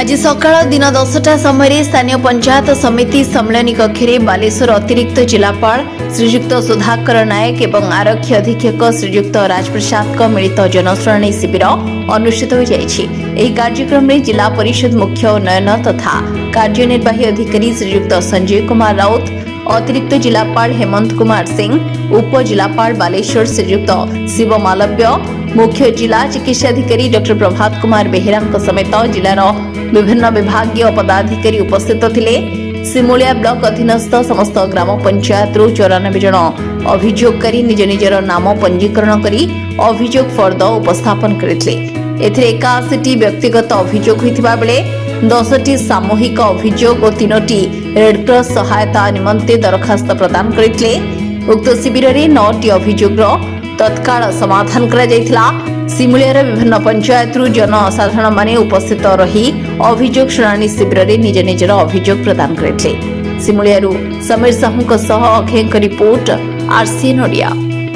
आज सकाळ दिन 10टा समय स्थानीय पंचायत समिति सम्मेलन कक्ष बालेश्वर अतिरिक्त जिलापाल श्रीजुक्त सुधाकर नायक एवं आरक्षी अधीक्षक श्रीजुक्त राजप्रसाद मिलित जनशुणाणी शिविर अनुष्ठित हो जाइछि। एही कार्यक्रम में जिला परिषद मुख्य उन्नयन तथा कार्यनिर्वाही अधिकारी श्रीजुक्त संजय कुमार राउत, अतिरिक्त जिलापाल हेमंत कुमार सिंह, उप जिलापाल बालेश्वर श्रीजुक्त शिव मालव्य, मुख्य जिला चिकित्साधिकारी डॉक्टर प्रभात कुमार बेहेरा समेत जिलार विभिन्न विभागीय पदाधिकारी उपस्थित थिले। सिमुलिया ब्लॉक अधीनस्थ समस्त ग्राम पंचायत 94 जन अभियोगकारी निज निजर नाम पंजीकरण करी अभियोग फर्द उपस्थापन करथिले। एथिरे 81टी व्यक्तिगत अभियोग होइतिबा बेले 10टी सामूहिक अभियोग और 3टी रेडक्रॉस सहायता निमंते दरखास्त प्रदान करथिले। उक्त शिविर में 9टी अभियोगर तत्काल समाधान करा जायथिला। सिमुलियार विभिन्न पंचायत जनसाधारण माने उपस्थित रही अभियोग शुणाणी शिविर में निज निजर अभियोग प्रदान करथिले। सिमुलियारू समीर साहू अक्षय रिपोर्ट आरसीएन ओडिया।